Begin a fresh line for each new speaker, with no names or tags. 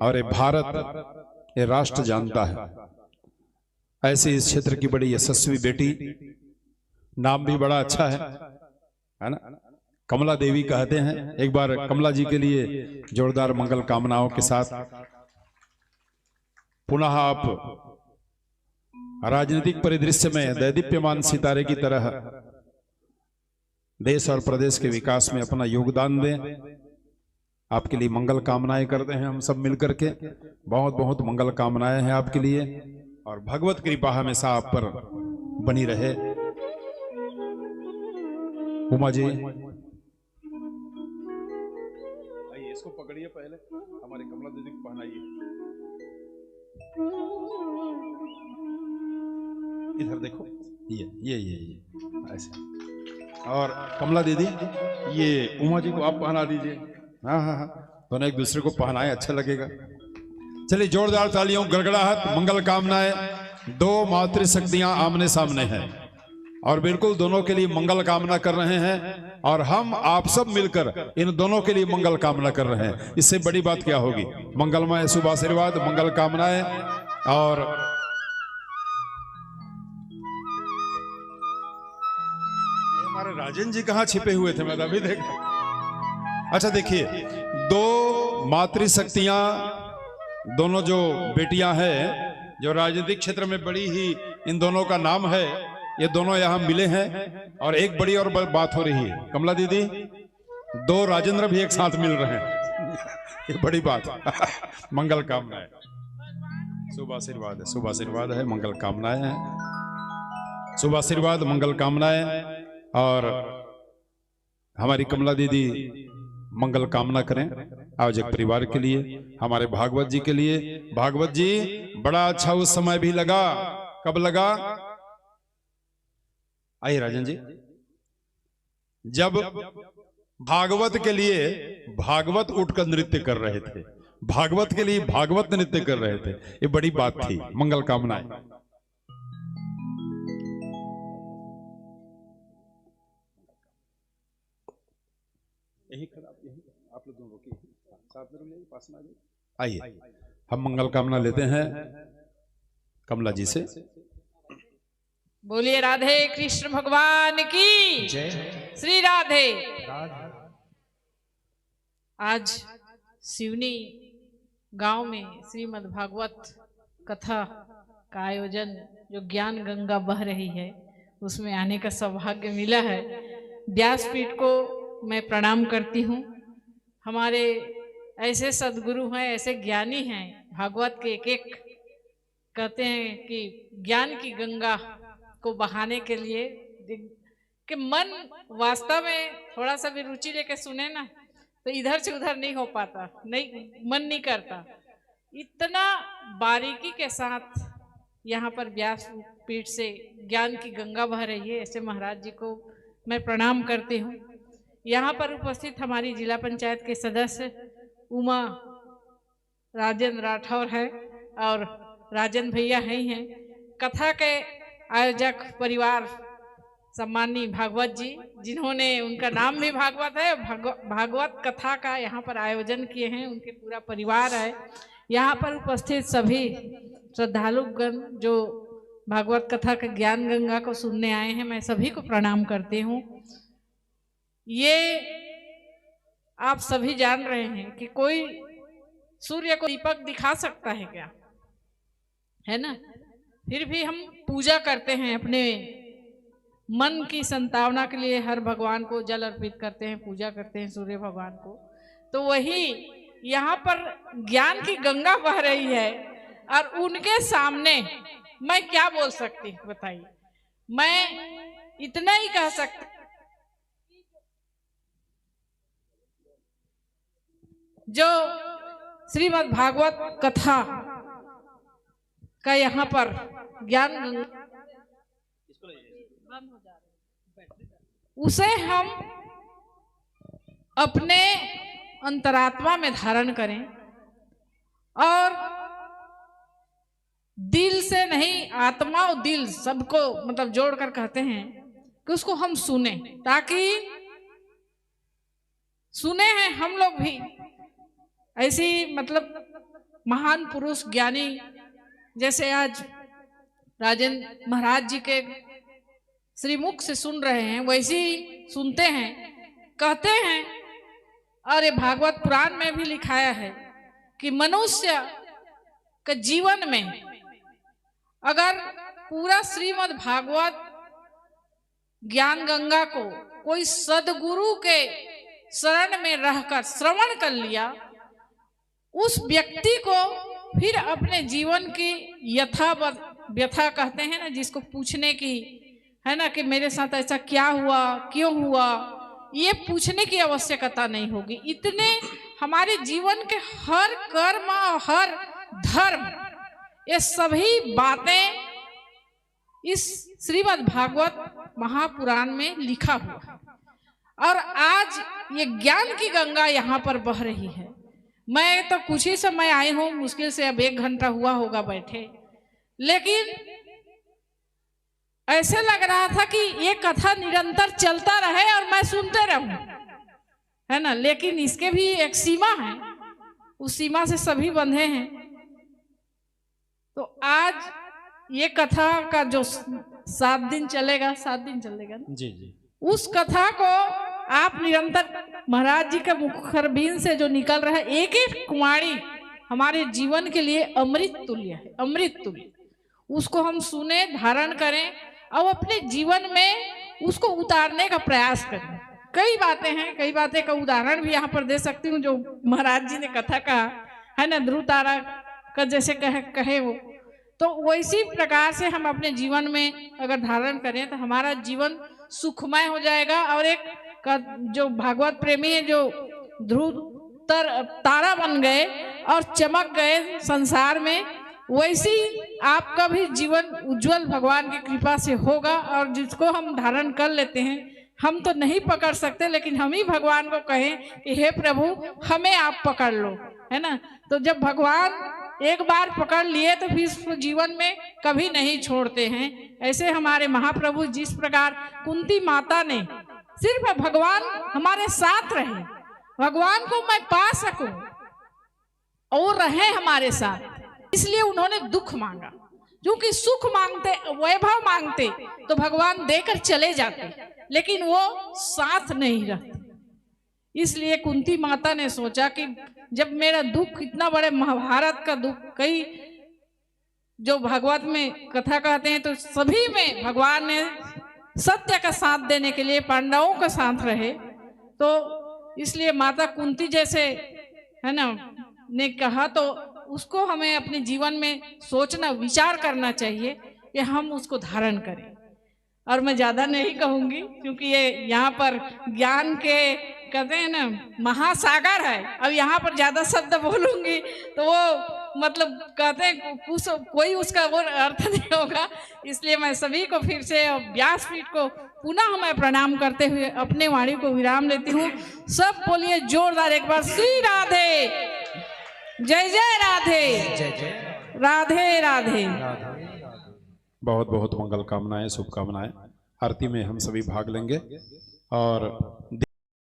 और ये भारत, ये राष्ट्र जानता है। ऐसे इस क्षेत्र की बड़ी यशस्वी बेटी, नाम भी बड़ा अच्छा है ना, कमला देवी कहते हैं। एक बार कमला जी के लिए जोरदार मंगल कामनाओं के साथ पुनः आप राजनीतिक परिदृश्य में दैदीप्यमान सितारे की तरह देश और प्रदेश के विकास में अपना योगदान दें। आपके लिए मंगल कामनाएं करते हैं हम सब मिलकर के। बहुत बहुत मंगल कामनाएं हैं आपके लिए और भगवत कृपा हमेशा आप पर बनी रहे। उमा जी आइए, इसको पकड़िए, पहले हमारी कमला दीदी को पहनाइए। इधर देखो, ये ऐसे। और कमला दीदी, ये उमा जी को आप पहना दीजिए। हाँ हाँ हाँ, दोनों एक दूसरे को पहनाए, अच्छा लगेगा। चलिए जोरदार तालियों, गड़गड़ाहट, मंगल कामनाएं। दो मातृशक्तियां आमने सामने हैं और बिल्कुल दोनों के लिए मंगल कामना कर रहे हैं और हम आप सब मिलकर इन दोनों के लिए मंगल कामना कर रहे हैं। इससे बड़ी बात क्या होगी। मंगलमय शुभ आशीर्वाद, मंगल कामनाएं। और हमारे राजन जी कहाँ छिपे हुए थे, मैं अभी देख। अच्छा देखिए, दो मातृशक्तियां, दोनों जो बेटियां हैं जो राजनीतिक क्षेत्र में बड़ी ही, इन दोनों का नाम है। ये दोनों यहां मिले हैं और एक बड़ी और बात हो रही है। कमला दीदी, दो राजेंद्र भी एक साथ मिल रहे हैं, ये बड़ी बात। मंगल कामनाएं, शुभ आशीर्वाद है, शुभ आशीर्वाद है, मंगल कामनाएं हैं, शुभ आशीर्वाद, मंगल कामनाएं। और हमारी कमला दीदी मंगल कामना करें आयोजक परिवार के लिए, हमारे भागवत जी के लिए। भागवत जी, बड़ा अच्छा उस समय भी लगा। कब लगा? आइए राजन जी, जब भागवत के लिए भागवत उठकर नृत्य कर रहे थे, भागवत के लिए भागवत नृत्य कर रहे थे, ये बड़ी बात थी। मंगल कामनाएं। यही खड़ा, यही आप लोग दोनों की साथ में पास में आइए, हम मंगल कामना लेते हैं कमला जी से।
बोलिए राधे कृष्ण भगवान की जय, श्री राधे। आज सिवनी गांव में श्रीमद् भागवत कथा का आयोजन, जो ज्ञान गंगा बह रही है, उसमें आने का सौभाग्य मिला है। व्यासपीठ को मैं प्रणाम करती हूँ। हमारे ऐसे सद्गुरु हैं, ऐसे ज्ञानी हैं, भागवत के एक एक कहते हैं कि ज्ञान की गंगा को बहाने के लिए कि मन वास्तव में थोड़ा सा भी रुचि लेके सुने ना, तो इधर से उधर नहीं हो पाता, नहीं मन नहीं करता। इतना बारीकी के साथ यहाँ पर व्यास पीठ से ज्ञान की गंगा बह रही है। ऐसे महाराज जी को मैं प्रणाम करती हूँ। यहाँ पर उपस्थित हमारी जिला पंचायत के सदस्य उमा राजेंद्र राठौर है और राजन भैया हैं। कथा के आयोजक परिवार सम्मानी भागवत जी, जिन्होंने, उनका नाम भी भागवत है, भागवत कथा का यहाँ पर आयोजन किए हैं, उनके पूरा परिवार है। यहाँ पर उपस्थित सभी श्रद्धालुगण जो भागवत कथा के ज्ञान गंगा को सुनने आए हैं, मैं सभी को प्रणाम करती हूँ। ये आप सभी जान रहे हैं कि कोई सूर्य को दीपक दिखा सकता है क्या, है ना? फिर भी हम पूजा करते हैं, अपने मन की संतावना के लिए हर भगवान को जल अर्पित करते हैं, पूजा करते हैं सूर्य भगवान को। तो वही यहाँ पर ज्ञान की गंगा बह रही है और उनके सामने मैं क्या बोल सकती हूँ बताइए। मैं इतना ही कह सकती, जो श्रीमद् भागवत कथा का यहाँ पर ज्ञान उसे हम अपने अंतरात्मा में धारण करें और दिल से नहीं, आत्मा और दिल सबको मतलब जोड़कर कहते हैं कि उसको हम सुने, ताकि सुने हैं हम लोग भी ऐसी मतलब महान पुरुष ज्ञानी जैसे आज राजेंद्र महाराज जी के श्रीमुख से सुन रहे हैं, वैसे ही सुनते हैं, कहते हैं। और ये भागवत पुराण में भी लिखाया है कि मनुष्य के जीवन में अगर पूरा श्रीमद् भागवत ज्ञान गंगा को कोई सदगुरु के शरण में रहकर श्रवण कर लिया, उस व्यक्ति को फिर अपने जीवन की व्यथा कहते हैं ना, जिसको पूछने की है ना कि मेरे साथ ऐसा क्या हुआ, क्यों हुआ, ये पूछने की आवश्यकता नहीं होगी। इतने हमारे जीवन के हर कर्म और हर धर्म, ये सभी बातें इस श्रीमद् भागवत महापुराण में लिखा हुआ है। और आज ये ज्ञान की गंगा यहाँ पर बह रही है। मैं तो कुछ ही समय आई हूँ, मुश्किल से अब 1 घंटा हुआ होगा बैठे, लेकिन ऐसे लग रहा था कि ये कथा निरंतर चलता रहे और मैं सुनते रहूं, है ना। लेकिन इसके भी एक सीमा है, उस सीमा से सभी बंधे हैं। तो आज ये कथा का जो 7 दिन चलेगा, 7 दिन चलेगा ना?
जी जी।
उस कथा को आप निरंतर महाराज जी के मुखरबीन से जो निकल रहा है, एक एक कुमारी हमारे जीवन के लिए अमृत तुल्य है, अमृत तुल्य। उसको हम सुने, धारण करें और अपने जीवन में उसको उतारने का प्रयास करें। कई बातें हैं, कई बातें का उदाहरण भी यहाँ पर दे सकती हूँ जो महाराज जी ने कथा कहा है ना, ध्रुव तारा का जैसे कहे वो, तो वैसी प्रकार से हम अपने जीवन में अगर धारण करें तो हमारा जीवन सुखमय हो जाएगा। और एक जो भागवत प्रेमी है, जो ध्रुव तारा बन गए और चमक गए संसार में, वैसी आपका भी जीवन उज्जवल भगवान की कृपा से होगा। और जिसको हम धारण कर लेते हैं, हम तो नहीं पकड़ सकते, लेकिन हम ही भगवान को कहें कि हे प्रभु हमें आप पकड़ लो, है ना। तो जब भगवान एक बार पकड़ लिए तो फिर जीवन में कभी नहीं छोड़ते हैं। ऐसे हमारे महाप्रभु जिस प्रकार कुंती माता ने सिर्फ भगवान हमारे साथ रहे, भगवान को मैं पा सकूं और रहे हमारे साथ, इसलिए उन्होंने दुख मांगा। क्योंकि सुख मांगते, वैभव मांगते तो भगवान देकर चले जाते, लेकिन वो साथ नहीं रहते। इसलिए कुंती माता ने सोचा कि जब मेरा दुख इतना बड़े महाभारत का दुख, कई जो भागवत में कथा कहते हैं, तो सभी में भगवान ने सत्य का साथ देने के लिए पांडवों का साथ रहे। तो इसलिए माता कुंती जैसे है ना ने कहा, तो उसको हमें अपने जीवन में सोचना, विचार करना चाहिए कि हम उसको धारण करें। और मैं ज्यादा नहीं कहूंगी क्योंकि ये यहाँ पर ज्ञान के कहते हैं ना महासागर है। अब यहाँ पर ज्यादा शब्द बोलूंगी तो वो मतलब कहते हैं कुछ कोई उसका वो अर्थ नहीं होगा। इसलिए मैं सभी को फिर से व्यासपीठ को पुनः मैं प्रणाम करते हुए अपने वाणी को विराम लेती हूँ। सब बोलिए जोरदार एक बार, श्री राधे, जय जय राधे, राधे राधे।
बहुत बहुत मंगल कामनाएं, शुभकामनाएं। आरती में हम सभी भाग लेंगे और